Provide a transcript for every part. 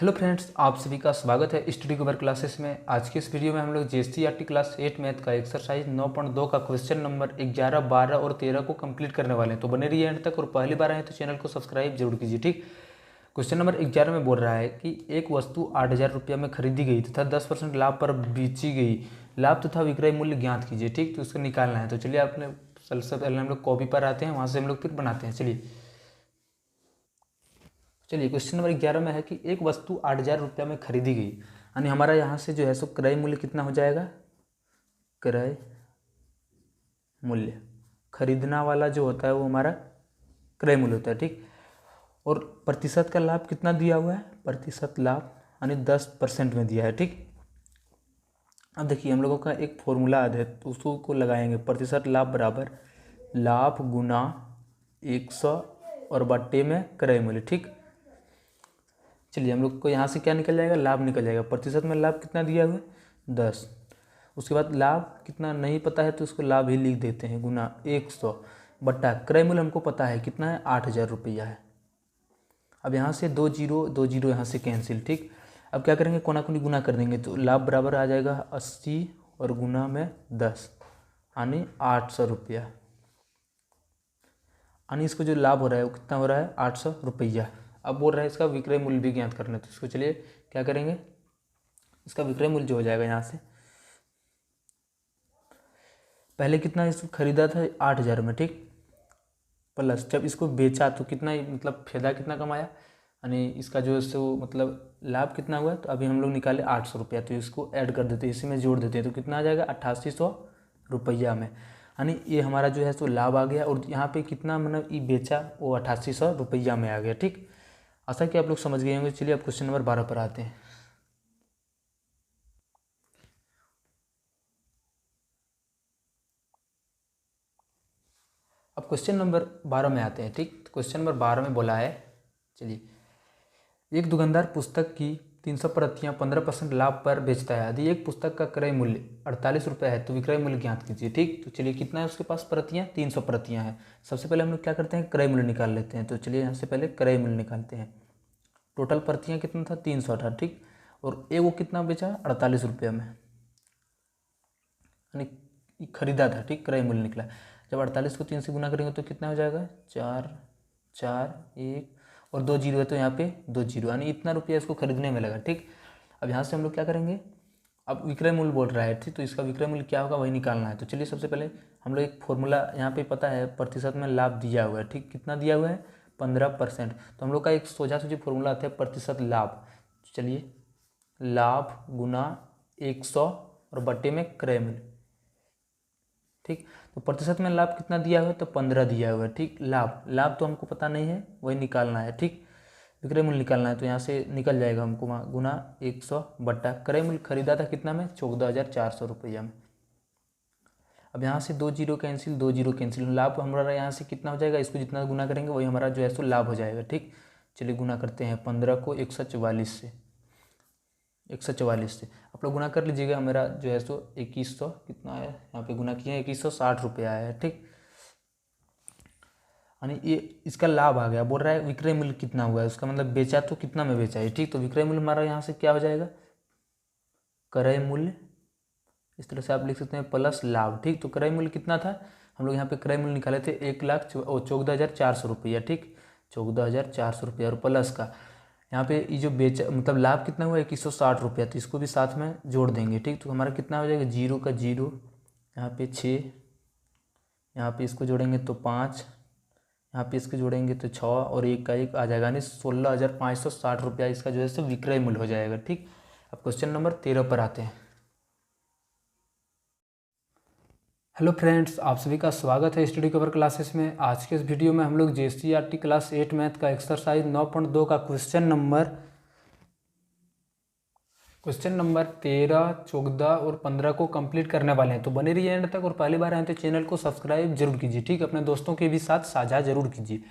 Hello friends, आप सभी का स्वागत है स्टडी कवर क्लासेस में। आज की इस वीडियो में हम लोग जीएसटी क्लास 8 मैथ का एक्सरसाइज 9.2 का क्वेश्चन नंबर 11, 12 और 13 को कंप्लीट करने वाले हैं। तो बने रहिए एंड तक, और पहली बार आए तो चैनल को सब्सक्राइब जरूर कीजिए। ठीक, क्वेश्चन नंबर 11 में बोल रहा है कि एक वस्तु 8,000 रुपया में खरीदी गई तथा 10% लाभ पर बेची गई। लाभ तथा विक्रय मूल्य ज्ञात कीजिए। ठीक, तो उसको निकालना है। तो चलिए आपने सबसे पहले हम लोग कॉपी पर आते हैं, वहाँ से हम लोग फिर बनाते हैं। चलिए क्वेश्चन नंबर 11 में है कि एक वस्तु 8,000 रुपया में खरीदी गई, यानी हमारा यहाँ से जो है सो क्रय मूल्य कितना हो जाएगा। क्रय मूल्य खरीदना वाला जो होता है वो हमारा क्रय मूल्य होता है। ठीक, और प्रतिशत का लाभ कितना दिया हुआ है, प्रतिशत लाभ यानी 10% में दिया है। ठीक, अब देखिए हम लोगों का एक फॉर्मूला है तो उसको लगाएंगे। प्रतिशत लाभ बराबर लाभ गुना 100 और बट्टे में क्रय मूल्य। ठीक, चलिए हम लोग को यहाँ से क्या निकल जाएगा, लाभ निकल जाएगा। प्रतिशत में लाभ कितना दिया हुआ है, 10। उसके बाद लाभ कितना नहीं पता है तो उसको लाभ ही लिख देते हैं, गुना 100 बट्टा क्रय मूल्य हमको पता है कितना है, 8,000 रुपया है। अब यहाँ से 2 जीरो यहाँ से कैंसिल। ठीक, अब क्या करेंगे, कोना कोनी गुना कर देंगे तो लाभ बराबर आ जाएगा 80 और गुना में 10 यानी 800 रुपया। यानी इसको जो लाभ हो रहा है वो कितना हो रहा है, 800 रुपया। अब बोल रहा है इसका विक्रय मूल्य भी ज्ञात करना है, तो इसको चलिए क्या करेंगे, इसका विक्रय मूल्य जो हो जाएगा यहाँ से, पहले कितना इसको खरीदा था 8,000 में। ठीक, प्लस जब इसको बेचा तो कितना मतलब फायदा कितना कमाया, यानी इसका जो है सो मतलब लाभ कितना हुआ। तो अभी हम लोग निकाले 800 रुपया, तो इसको ऐड कर देते हैं, इसी में जोड़ देते हैं, तो कितना आ जाएगा 8800 रुपया में। यानी ये हमारा जो है सो लाभ आ गया, और यहाँ पे कितना मतलब ये बेचा वो 8800 रुपया में आ गया। ठीक, आशा कि आप लोग समझ गए होंगे। चलिए अब क्वेश्चन नंबर 12 पर आते हैं। अब क्वेश्चन नंबर 12 में आते हैं। ठीक, तो क्वेश्चन नंबर 12 में बोला है, चलिए, एक दुकानदार पुस्तक की 300 प्रतियां 15% लाभ पर बेचता है। यदि एक पुस्तक का क्रय मूल्य 48 रुपये है तो विक्रय मूल्य ज्ञात कीजिए। ठीक, तो चलिए कितना है उसके पास प्रतियां, 300 प्रतियां हैं। सबसे पहले हम लोग क्या करते हैं, क्रय मूल्य निकाल लेते हैं। तो चलिए यहाँ से पहले क्रय मूल्य निकालते हैं। टोटल प्रतियां कितना था, 300 था। ठीक, और एक वो कितना बेचा, 48 रुपये में, यानी खरीदा था। ठीक, क्रय मूल्य निकला। जब 48 को 3 से गुना करेंगे तो कितना हो जाएगा, 4 4 1 और 2 जीरो है, तो यहाँ पे 2 जीरो, यानी इतना रुपया इसको खरीदने में लगा। ठीक, अब यहाँ से हम लोग क्या करेंगे, अब विक्रय मूल्य बोल रहा है। ठीक, तो इसका विक्रय मूल्य क्या होगा वही निकालना है। तो चलिए सबसे पहले हम लोग एक फॉर्मूला यहाँ पे पता है, प्रतिशत में लाभ दिया हुआ है। ठीक, कितना दिया हुआ है, 15%। तो हम लोग का एक सोझा सूझी फॉर्मूला आता है प्रतिशत लाभ। चलिए लाभ गुना 100 और बट्टे में क्रय मूल्य। ठीक, तो प्रतिशत में लाभ कितना दिया हुआ है, तो 15 दिया हुआ है। ठीक, लाभ तो हमको पता नहीं है, वही निकालना है। ठीक, विक्रय मूल्य निकालना है, तो यहाँ से निकल जाएगा हमको वहाँ गुना 100 बट्टा क्रय मूल्य खरीदा था कितना में, 14,400 रुपया में। अब यहाँ से 2 जीरो कैंसिल, 2 जीरो कैंसिल, लाभ हमारा यहाँ से कितना हो जाएगा, इसको जितना गुना करेंगे वही हमारा जो है सो लाभ हो जाएगा। ठीक, चलिए गुना करते हैं 15 को 144 से, 144 से आप लोग गुना कर लीजिएगा। मेरा जो है सो 2100 कितना है, यहाँ पे गुना किए 2160 रुपया आया है। ठीक, यानी ये इसका लाभ आ गया। बोल रहा है विक्रय मूल्य कितना हुआ है, उसका मतलब बेचा तो कितना में बेचा है। ठीक, तो विक्रय मूल्य हमारा यहाँ से क्या हो जाएगा, क्रय मूल्य, इस तरह से आप लिख सकते हैं, प्लस लाभ। ठीक, तो क्रय मूल्य कितना था, हम लोग यहाँ पे क्रय मूल्य निकाले थे 14,400 रुपया। ठीक, 14,400 रुपया और प्लस का यहाँ पे ये जो बेचा मतलब लाभ कितना हुआ, 2160 रुपया, तो इसको भी साथ में जोड़ देंगे। ठीक, तो हमारा कितना हो जाएगा, जीरो का जीरो, यहाँ पे 6, यहाँ पे इसको जोड़ेंगे तो 5, यहाँ पे इसको जोड़ेंगे तो 6 और 1 का 1 आ जाएगा, यानी 16,560 रुपया इसका जो है सो विक्रय मूल्य हो जाएगा। ठीक, अब क्वेश्चन नंबर 13 पर आते हैं। हेलो फ्रेंड्स, आप सभी का स्वागत है स्टडी कवर क्लासेस में। आज के इस वीडियो में हम लोग जीएसटी क्लास 8 मैथ का एक्सरसाइज 9.2 का क्वेश्चन नंबर 13, 14 और 15 को कंप्लीट करने वाले हैं। तो बने रहिए एंड तक, और पहली बार आए तो चैनल को सब्सक्राइब जरूर कीजिए। ठीक, अपने दोस्तों के भी साथ साझा जरूर कीजिए,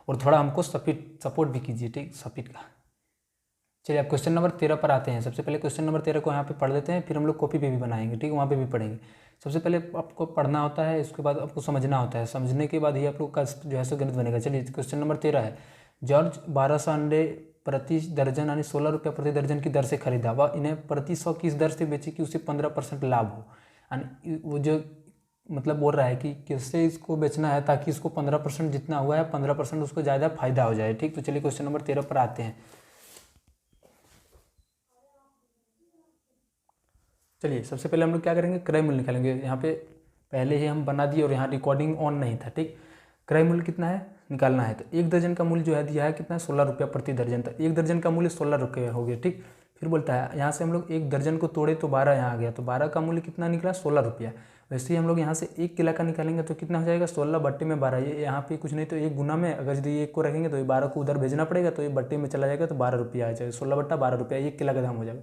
और थोड़ा हमको सपोर्ट भी कीजिए। ठीक, सपोर्ट का। चलिए अब क्वेश्चन नंबर 13 पर आते हैं। सबसे पहले क्वेश्चन नंबर 13 को यहाँ पे पढ़ लेते हैं, फिर हम लोग कॉपी पे भी बनाएंगे। ठीक, वहाँ पे भी पढ़ेंगे। सबसे पहले आपको पढ़ना होता है, उसके बाद आपको समझना होता है, समझने के बाद ही आप लोग का जो है सो गणित बनेगा। चलिए क्वेश्चन नंबर 13 है, जॉर्ज 1200 अंडे प्रति दर्जन यानी 16 रुपया प्रति दर्जन की दर से खरीदा, वह इन्हें प्रति 100 किस दर से बेचे कि उसे 15% लाभ हो। यानी वो जो मतलब बोल रहा है कि कैसे इसको बेचना है ताकि इसको 15% जितना हुआ है 15% उसको ज़्यादा फायदा हो जाए। ठीक, तो चलिए क्वेश्चन नंबर 13 पर आते हैं। चलिए सबसे पहले हम लोग क्या करेंगे, क्रय मूल्य निकालेंगे। यहाँ पे पहले ही हम बना दिए और यहाँ रिकॉर्डिंग ऑन नहीं था। ठीक, क्रय मूल्य कितना है निकालना है, तो 1 दर्जन का मूल्य जो है दिया है कितना, 16 रुपया प्रति दर्जन। तो 1 दर्जन का मूल्य 16 रुपये हो गया। ठीक, फिर बोलता है यहाँ से हम लोग 1 दर्जन को तोड़े तो 12 यहाँ आ गया, तो 12 का मूल्य कितना निकला, 16 रुपया। वैसे ही हम लोग यहाँ से 1 किलो का निकालेंगे तो कितना हो जाएगा, 16 बट्टे में 12। ये यहाँ पे कुछ नहीं तो 1 गुना में, अगर यदि 1 को रखेंगे तो ये 12 को उधर भेजना पड़ेगा, तो ये बट्टे में चला जाएगा तो 12 रुपया आ जाएगा। 16 बट्टा 12 रुपया 1 किलो का दाम हो जाएगा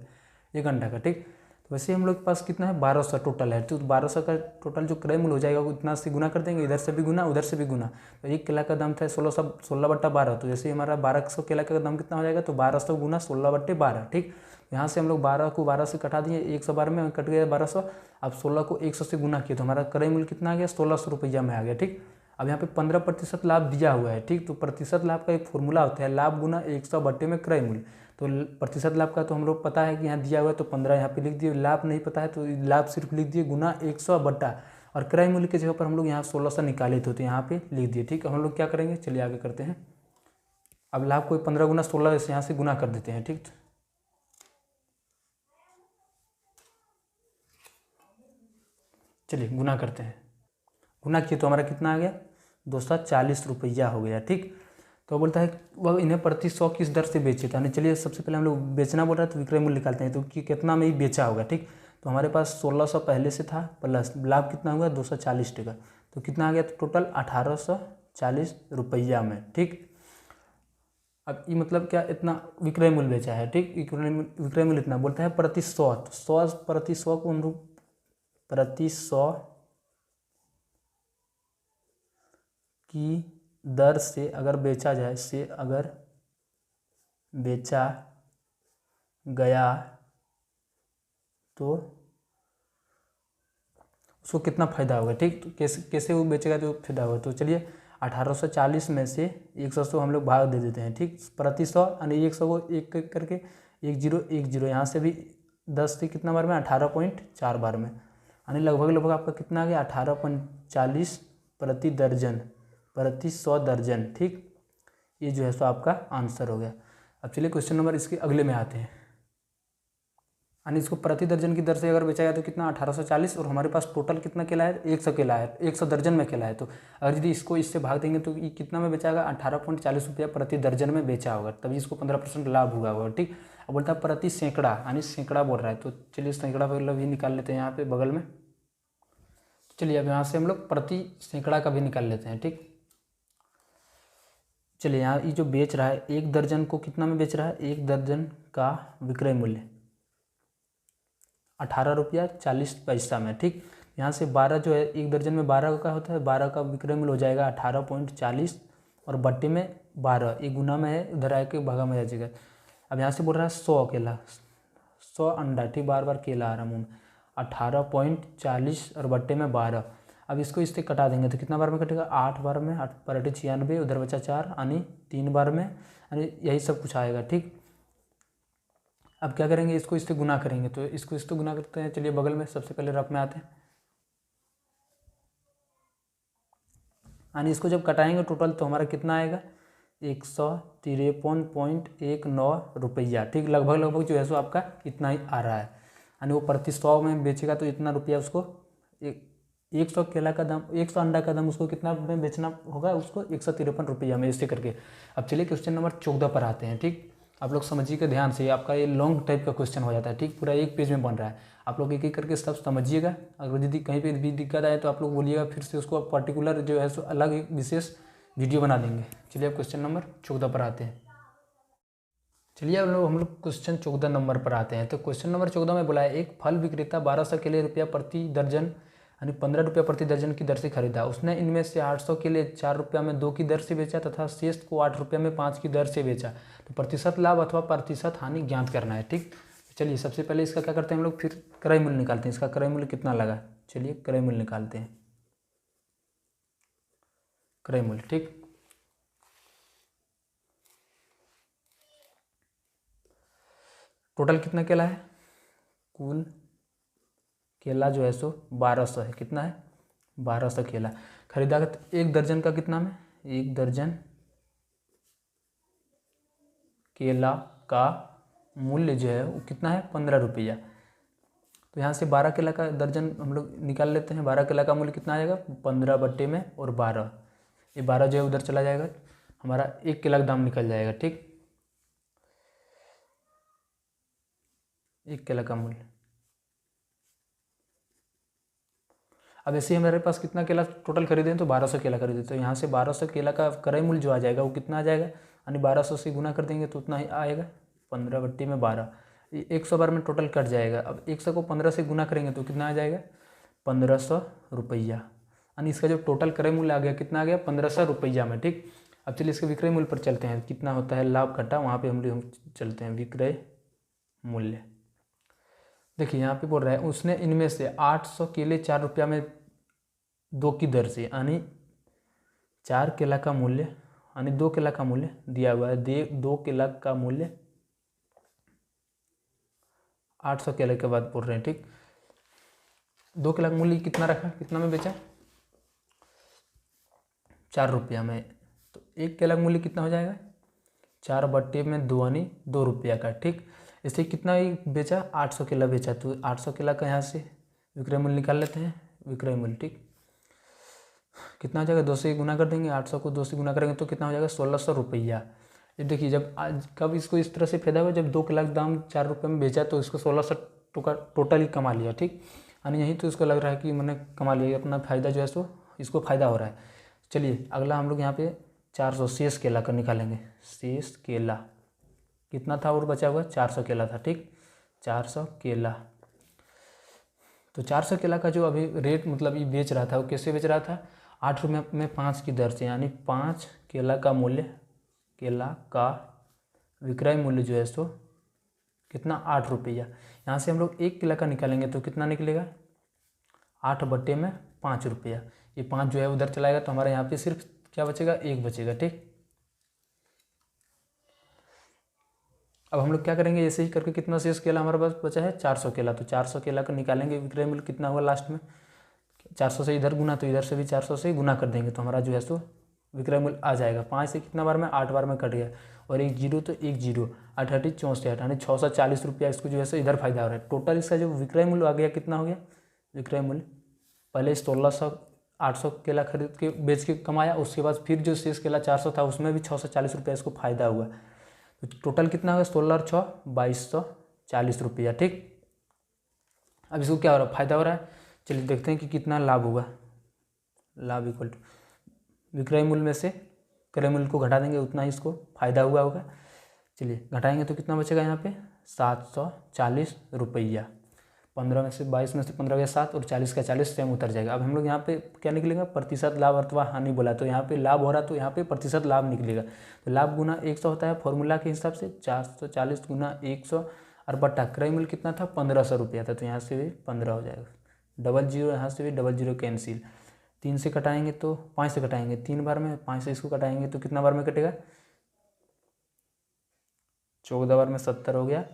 1 घंटा का। ठीक, तो वैसे हम लोग के पास कितना है, 1200 टोटल है। तो 1200 का टोटल जो क्रय मूल्य हो जाएगा वो इतना से गुना कर देंगे, इधर से भी गुना उधर से भी गुना। तो 1 किलो का दाम था 16 बट्टा 12, तो जैसे हमारा 1200 किलो का दाम कितना हो जाएगा, तो 1200 गुना 16 बट्टे 12। ठीक, यहाँ से हम लोग 12 को 12 से कटा दिए, 112 में कट गया 1200। अब 16 को 100 से गुना किया तो हमारा क्रय मूल्य कितना आ गया, 1600 रुपया में आ गया। ठीक, अब यहाँ पे 15% लाभ दिया हुआ है। ठीक, तो प्रतिशत लाभ का एक फॉर्मूला होता है, लाभ गुना 100 बट्टे में क्रय मूल्य। तो प्रतिशत लाभ का तो हम लोग पता है कि यहाँ दिया हुआ है तो 15 यहाँ पे लिख दिए, लाभ नहीं पता है तो लाभ सिर्फ लिख दिए गुना 100 बट्टा, और क्रय मूल्य की जगह पर हम लोग यहाँ 1600 निकाले थे तो यहाँ पे लिख दिए। ठीक, हम लोग क्या करेंगे, चलिए आगे करते हैं। अब लाभ को 15 गुना 16 यहाँ से गुना कर देते हैं। ठीक, चलिए गुना करते हैं। गुना किए तो हमारा कितना आ गया, 240 रुपया हो गया। ठीक, तो बोलता है वह इन्हें प्रति 100 किस दर से बेचे था। चलिए सबसे पहले हम लोग बेचना बोल रहा है तो विक्रय मूल्य निकालते हैं, तो कि कितना में ही बेचा होगा। ठीक, तो हमारे पास 1600 पहले से था प्लस लाभ कितना हुआ 240 टका, तो कितना आ गया, तो टोटल 1840 रुपया में। ठीक, अब ये मतलब क्या, इतना विक्रय मूल्य बेचा है। ठीक, विक्रय मूल्य इतना बोलता है प्रति 100, तो 100 प्रति 100 को हम लोग प्रति 100 की दर से अगर बेचा जाए, से अगर बेचा गया तो उसको कितना फायदा होगा। ठीक, तो कैसे वो बेचेगा तो फायदा होगा, तो चलिए 1840 में से 100 से हम लोग भाग दे देते हैं। ठीक, प्रति 100 यानी 100 को एक करके 1010, यहाँ से भी 10 से कितना बार में, 18.4 बार में, यानी लगभग आपका कितना आ गया, 18.40 प्रति दर्जन, प्रति 100 दर्जन। ठीक, ये जो है सो आपका आंसर हो गया। अब चलिए क्वेश्चन नंबर इसके अगले में आते हैं। यानी इसको प्रति दर्जन की दर से अगर बेचा गया तो कितना, 1840, और हमारे पास टोटल कितना केला है, 100 केला है, 100 दर्जन में केला है। तो अगर यदि इसको इससे भाग देंगे तो ये कितना में बेचा होगा, 18.40 रुपया प्रति दर्जन में बेचा होगा, तभी इसको 15% लाभ हुआ होगा। ठीक, अब बोलता है प्रति सैकड़ा, यानी सैकड़ा बोल रहा है, तो चलिए सैकड़ा मतलब भी निकाल लेते हैं यहाँ पे बगल में। चलिए अब यहाँ से हम लोग प्रति सैकड़ा का भी निकाल लेते हैं। ठीक, चलिए यहाँ ये जो बेच रहा है 1 दर्जन को कितना में बेच रहा है, 1 दर्जन का विक्रय मूल्य 18 रुपया 40 पैसा में। ठीक, यहाँ से 12 जो है 1 दर्जन में 12 का होता है, 12 का विक्रय मूल्य हो जाएगा 18.40, और बट्टे में 12, ये गुना में है, उधर आके भागा में आ जाएगा। अब यहाँ से बोल रहा है 100 केला, 100 अंडा। ठीक, बार बार केला आ रहा मुँह में, 18.40 और बट्टे में 12। अब इसको इससे कटा देंगे तो कितना बार में कटेगा, 8 बार में, 8 पर 8 96, उधर बचा 4, यानी 3 बार में, यानी यही सब कुछ आएगा। ठीक, अब क्या करेंगे, इसको इससे गुना करेंगे, तो इसको इससे गुना करते हैं। चलिए बगल में सबसे पहले रफ में आते हैं, यानी इसको जब कटाएंगे टोटल तो हमारा कितना आएगा, 153.19 रुपया। ठीक, लगभग जो है सो आपका इतना ही आ रहा है, यानी वो प्रति 100 में बेचेगा तो इतना रुपया उसको, 100 केला का दाम, 100 अंडा का दाम उसको कितना में बेचना होगा, उसको 153 रुपया में, ऐसे करके। अब चलिए क्वेश्चन नंबर 14 पर आते हैं। ठीक, आप लोग समझिएगा ध्यान से, आपका ये लॉन्ग टाइप का क्वेश्चन हो जाता है। ठीक, पूरा 1 पेज में बन रहा है, आप लोग एक एक करके सब समझिएगा। अगर यदि कहीं पे भी दिक्कत आए तो आप लोग बोलिएगा, फिर से उसको पर्टिकुलर जो है सो अलग एक विशेष वीडियो बना देंगे। चलिए अब क्वेश्चन नंबर 14 पर आते हैं। चलिए अब हम लोग क्वेश्चन 14 नंबर पर आते हैं। तो क्वेश्चन नंबर 14 में बोला है, एक फल विक्रेता 1200 केले रुपया प्रति दर्जन यानी 15 रुपया प्रति दर्जन की दर से खरीदा। उसने इनमें से 800 केले 4 रुपया में 2 की दर से बेचा तथा शेष को 8 रुपया में 5 की दर से बेचा। तो प्रतिशत लाभ अथवा प्रतिशत हानि ज्ञात करना है। ठीक, चलिए सबसे पहले इसका क्या करते हैं हम लोग, फिर क्रय मूल्य निकालते हैं। इसका क्रय मूल्य कितना लगा, चलिए क्रय मूल्य निकालते हैं। क्रय मूल्य, ठीक, टोटल कितना केला है, कुल केला जो है सो 1200 है। कितना है, 1200 केला खरीदा। एक दर्जन का कितना में, एक दर्जन केला का मूल्य जो है वो कितना है, 15 रुपया। तो यहाँ से 12 केला का दर्जन हम लोग निकाल लेते हैं। 12 केला का मूल्य कितना आ जाएगा, 15 बट्टे में और 12, ये 12 जो है उधर चला जाएगा, हमारा 1 केला का दाम निकल जाएगा। ठीक, 1 केला का मूल्य। अब ऐसे ही हमारे पास कितना केला टोटल खरीदे हैं, तो 1200 केला खरीदे। तो यहाँ से 1200 केला का क्रय मूल्य जो आ जाएगा वो कितना आ जाएगा, यानी 1200 से गुना कर देंगे तो उतना ही आएगा, 15 बट्टे में 12, 100 बार में टोटल कट जाएगा। अब 100 को 15 से गुना करेंगे तो कितना आ जाएगा, 1500 रुपया, यानी इसका जो टोटल क्रय मूल्य आ गया कितना आ गया, 1500 रुपया में। ठीक, अब चलिए इसके विक्रय मूल्य पर चलते हैं, कितना होता है लाभ घटा, वहाँ पे हम चलते हैं विक्रय मूल्य। देखिए यहाँ पे बोल रहा है उसने इनमें से 800 केले 4 रुपया में 2 की दर से, यानी 4 केला का मूल्य, यानी 2 केला का मूल्य दिया हुआ है, 2 केला का मूल्य 800 केले के बाद बोल रहे हैं। ठीक, 2 केला का मूल्य कितना रखा, कितना में बेचा, 4 रुपया में। तो 1 केला का मूल्य कितना हो जाएगा, 4 बट्टे में 2, यानी 2 रुपया का। ठीक, इससे कितना ही बेचा, 800 केला बेचा। तो 800 केला का यहाँ से विक्रय मूल्य निकाल लेते हैं, विक्रय मूल्य। ठीक, कितना हो जाएगा, 2 से गुना कर देंगे, 800 को 2 से गुना करेंगे तो कितना हो जाएगा, 1600 रुपया। ये देखिए जब आज कब इसको इस तरह से फायदा हुआ, जब 2 केला का दाम 4 रुपये में बेचा तो इसको 1600 टोटल ही कमा लिया। ठीक, यानी यही तो इसको लग रहा है कि मैंने कमा लिया, अपना फायदा जो है सो इसको फायदा हो रहा है। चलिए अगला हम लोग यहाँ पे 400 शेष केला का निकालेंगे। शेष केला कितना था और बचा हुआ, 400 केला था। ठीक, 400 केला। तो 400 केला का जो अभी रेट मतलब ये बेच रहा था वो कैसे बेच रहा था, 8 रुपये में 5 की दर से, यानी 5 केला का मूल्य, केला का विक्रय मूल्य जो है सो कितना, 8 रुपया। यहाँ से हम लोग 1 केला का निकालेंगे तो कितना निकलेगा, 8 बट्टे में 5 रुपया। ये 5 जो है उधर चलाएगा तो हमारे यहाँ पे सिर्फ क्या बचेगा, 1 बचेगा। ठीक, अब हम लोग क्या करेंगे, ऐसे ही करके कितना शेष केला हमारे पास बचा है, 400 केला। तो 400 केला का निकालेंगे विक्रय मूल्य कितना हुआ लास्ट में, 400 से इधर गुना तो इधर से भी 400 से गुना कर देंगे तो हमारा जो है सो विक्रय मूल्य आ जाएगा। 5 से कितना बार में, 8 बार में कट गया, और 1 जीरो तो 1 जीरो, 8 8 64, यानी 640 रुपया इसको जो है सो इधर फायदा हो रहा है। टोटल इसका जो विक्रय मूल्य आ गया कितना हो गया, विक्रय मूल्य पहले 1600 800 केला खरीद के बेच के कमाया, उसके बाद फिर जो शेष केला 400 था उसमें भी 640 रुपया इसको फायदा हुआ। तो टोटल कितना होगा, 16 और 6 2240 रुपया। ठीक, अब इसको क्या हो रहा है, फायदा हो रहा है। चलिए देखते हैं कि कितना लाभ होगा। लाभ इक्वल टू विक्रय मूल्य में से क्रय मूल्य को घटा देंगे, उतना ही इसको फायदा हुआ होगा। चलिए घटाएंगे तो कितना बचेगा यहाँ पे, 740 रुपया। 15 में से 22 में से 15 गया 7, और 40 का 40 सेम उतर जाएगा। अब हम लोग यहाँ पे क्या निकलेगा, प्रतिशत लाभ अथवा हानि बोला, तो यहाँ पे लाभ हो रहा तो यहाँ पे प्रतिशत लाभ निकलेगा। तो लाभ गुना 100 होता है फॉर्मूला के हिसाब से, 440 गुना 100, और बट्टा क्रय मूल्य कितना था, 1500 रुपया था, तो यहाँ से भी 15 हो जाएगा। डबल जीरो यहाँ से भी डबल जीरो कैंसिल, 3 से कटाएंगे तो 5 से कटाएंगे, 3 बार में, 5 से इसको कटाएंगे तो कितना बार में कटेगा, 14 बार में 70 हो गया,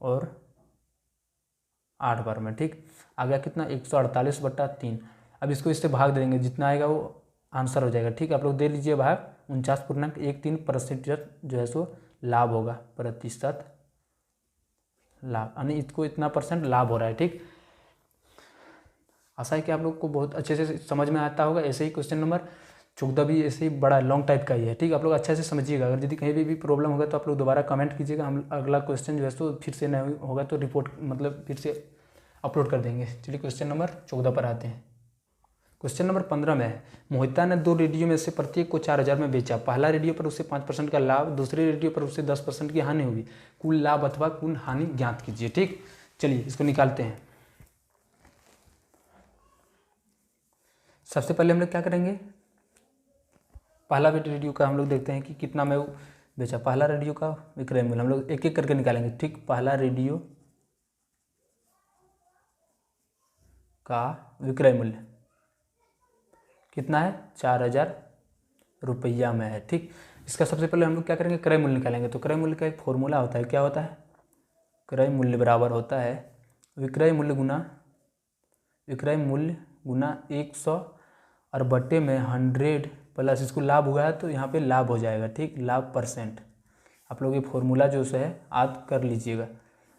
और 8 बार में। ठीक, आ गया कितना, 148 बट्टा 3। अब इसको इससे भाग दे देंगे, जितना आएगा वो आंसर हो जाएगा। ठीक, आप लोग दे लीजिए भाग, 49.13% जो है सो लाभ होगा, प्रतिशत लाभ, यानी इसको इतना % लाभ हो रहा है। ठीक, आशा है कि आप लोग को बहुत अच्छे से समझ में आता होगा। ऐसे ही क्वेश्चन नंबर 14 भी ऐसे ही बड़ा लॉन्ग टाइप का ही है। ठीक, आप लोग अच्छे से समझिएगा। अगर यदि कहीं भी प्रॉब्लम होगा तो आप लोग दोबारा कमेंट कीजिएगा, हम अगला क्वेश्चन जो है सो फिर से नहीं होगा तो रिपोर्ट मतलब फिर से अपलोड कर देंगे। चलिए क्वेश्चन नंबर 14 पर आते हैं। क्वेश्चन नंबर 15 में है, मोहिता ने 2 रेडियो में से प्रत्येक को 4000 में बेचा। पहला रेडियो पर उसे 5% का लाभ, दूसरे रेडियो पर उसे 10% की हानि हुई। कुल लाभ अथवा कुल हानि ज्ञात कीजिए। ठीक, चलिए इसको निकालते हैं। सबसे पहले हम लोग क्या करेंगे, पहला रेडियो का हम लोग देखते हैं कि कितना में वो बेचा। पहला रेडियो का विक्रय मूल्य हम लोग एक एक करके निकालेंगे। ठीक, पहला रेडियो का विक्रय मूल्य कितना है, 4000 रुपया में है। ठीक, इसका सबसे पहले हम लोग क्या करेंगे, क्रय मूल्य निकालेंगे। तो क्रय मूल्य का एक फॉर्मूला होता है, क्या होता है, क्रय मूल्य बराबर होता है विक्रय मूल्य गुना 100 और बट्टे में 100 प्लस इसको लाभ हुआ है तो यहाँ पे लाभ हो जाएगा, ठीक, लाभ परसेंट। आप लोग ये फॉर्मूला जो है याद कर लीजिएगा।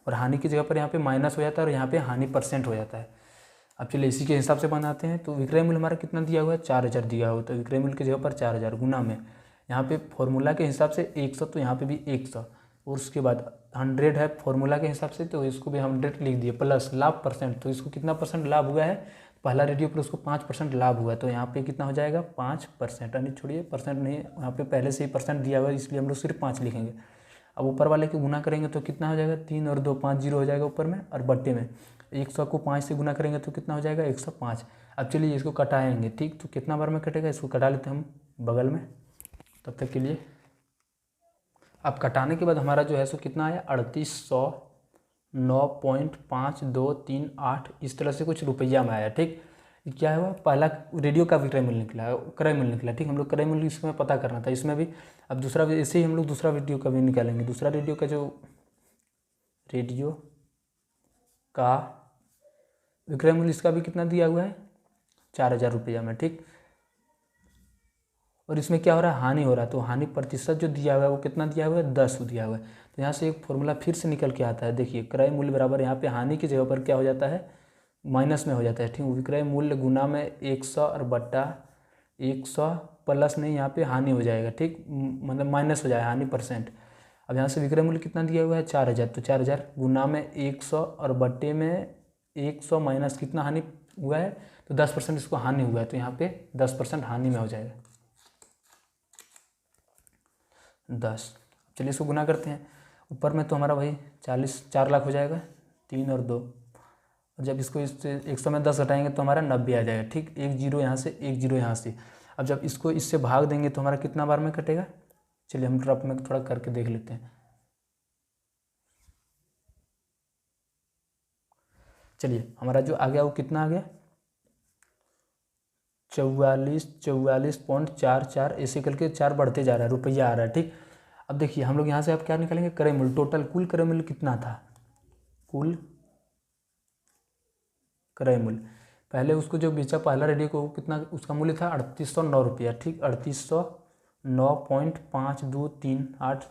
और हानि की जगह पर यहाँ पे माइनस हो जाता है और यहाँ पे हानि परसेंट हो जाता है। अब चलिए इसी के हिसाब से बनाते हैं। तो विक्रय मूल्य हमारा कितना दिया हुआ है, 4000 दिया हुआ, तो विक्रय मूल्य की जगह पर 4000 गुना में यहाँ पे फॉर्मूला के हिसाब से 100, तो यहाँ पे भी 100 और उसके बाद 100 है फॉर्मूला के हिसाब से, तो इसको भी 100 लिख दिए प्लस लाभ परसेंट। तो इसको कितना परसेंट लाभ हुआ है, पहला रेडियो पर उसको 5% लाभ हुआ है, तो यहाँ पे कितना हो जाएगा 5%। यानी छोड़िए परसेंट नहीं, यहाँ पे पहले से ही परसेंट दिया हुआ है इसलिए हम लोग सिर्फ 5 लिखेंगे। अब ऊपर वाले के गुना करेंगे तो कितना हो जाएगा, 3 और 2 5 जीरो हो जाएगा ऊपर में, और बट्टे में 100 को 5 से गुना करेंगे तो कितना हो जाएगा 105। अब चलिए इसको कटाएंगे, ठीक, तो कितना बार में कटेगा, इसको कटा लेते हैं हम बगल में तब तक के लिए। अब कटाने के बाद हमारा जो है सो कितना आया 3809.5238 इस तरह से कुछ रुपया में आया, ठीक। क्या हुआ, पहला रेडियो का विक्रय मूल्य निकला, क्रय मूल्य निकला, ठीक। हम लोग क्रय मूल्य इसमें पता करना था, इसमें भी। अब दूसरा ऐसे ही हम लोग दूसरा रेडियो का भी निकालेंगे। दूसरा रेडियो का जो रेडियो का विक्रय मूल्य इसका भी कितना दिया हुआ है 4000 रुपया में, ठीक। और इसमें क्या हो रहा है, हानि हो रहा है, तो हानि प्रतिशत जो दिया हुआ है वो कितना दिया हुआ है 10 दिया हुआ है। तो यहाँ से एक फॉर्मूला फिर से निकल के आता है, देखिए क्रय मूल्य बराबर यहाँ पे हानि की जगह पर क्या हो जाता है माइनस में हो जाता है, ठीक। विक्रय मूल्य गुना में 100 और बट्टा 100 प्लस नहीं, यहाँ पे हानि हो जाएगा, ठीक, मतलब माइनस हो जाएगा हानि परसेंट। अब यहाँ से विक्रय मूल्य कितना दिया हुआ है 4000, तो 4000 गुना में 100 और बट्टे में 100 माइनस कितना हानि हुआ है, तो 10% इसको हानि हुआ है, तो यहाँ पे 10% हानि में हो जाएगा 10। चलिए इसको गुना करते हैं, ऊपर में तो हमारा वही 4 लाख हो जाएगा, 3 और 2, और जब इसको इससे 100 में 10 घटाएंगे तो हमारा 90 आ जाएगा, ठीक। 1 जीरो यहाँ से 1 जीरो यहाँ से। अब जब इसको इससे भाग देंगे तो हमारा कितना बार में कटेगा, चलिए हम रफ में थोड़ा करके देख लेते हैं। चलिए हमारा जो आ गया वो कितना आ गया 44.44 ऐसे करके 4 बढ़ते जा रहा है, रुपया आ रहा है, ठीक। अब देखिए हम लोग यहाँ से अब क्या निकालेंगे, क्रय मूल्य, टोटल कुल क्रय मूल्य कितना था, कुल क्रय मूल्य पहले उसको जो बेचा पहला रेडियो को कितना उसका मूल्य था 3809 रुपया, ठीक, 3809.5238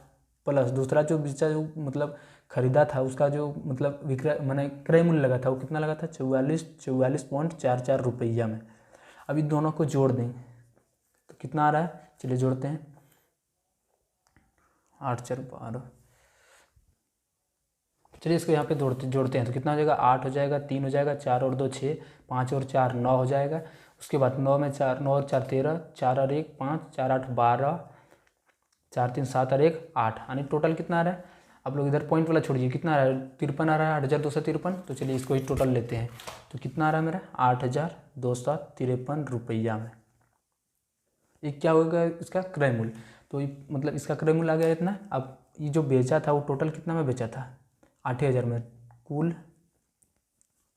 प्लस दूसरा जो बेचा जो मतलब खरीदा था उसका जो मतलब विक्रय मैंने क्रय मूल्य लगा था वो कितना लगा था 44.44 रुपया में। अभी दोनों को जोड़ देंगे तो कितना आ रहा है, चलिए जोड़ते हैं, 8 4 12, चलिए इसको यहाँ पे जोड़ते हैं तो कितना हो जाएगा 8 हो जाएगा, 3 हो जाएगा, 4 और 2 6, 5 और 4 9 हो जाएगा। उसके बाद 9 में 4 9 और 4 13, 4 और 1 5, 4 8 12, 4 3 7 और 1 8, यानी टोटल कितना आ रहा है, आप लोग इधर पॉइंट वाला छोड़िए, कितना आ रहा है 53 आ रहा है 8253। तो चलिए इसको ही टोटल लेते हैं, तो कितना आ रहा है मेरा 8253 रुपया में। ये क्या होगा इसका क्रय मूल्य, तो मतलब इसका क्रय मूल्य आ गया इतना। अब ये जो बेचा था वो टोटल कितना में बेचा था 8000 में, कुल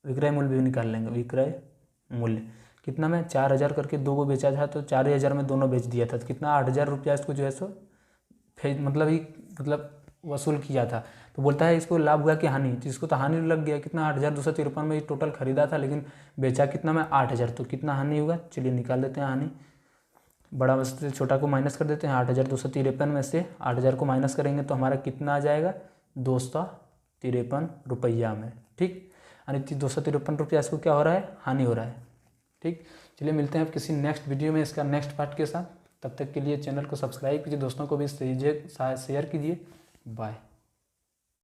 विक्रय मूल्य भी निकाल लेंगे, विक्रय मूल्य कितना में 4000 करके 2 को बेचा था, तो 4000 में दोनों बेच दिया था, तो कितना 8000 रुपया इसको जो है सो मतलब वसूल किया था। तो बोलता है इसको लाभ हुआ कि हानि, तो इसको तो हानि लग गया, कितना 8253 में टोटल खरीदा था लेकिन बेचा कितना में 8000, तो कितना हानि हुआ, चलिए निकाल देते हैं हानि। बड़ा में से छोटा को माइनस कर देते हैं, 8253 में से 8000 को माइनस करेंगे तो हमारा कितना आ जाएगा 253 रुपया में, ठीक। यानी 253 रुपया इसको क्या हो रहा है हानि हो रहा है, ठीक। चलिए मिलते हैं अब किसी नेक्स्ट वीडियो में इसका नेक्स्ट पार्ट के साथ, तब तक के लिए चैनल को सब्सक्राइब कीजिए, दोस्तों को भी शेयर कीजिए, बाय।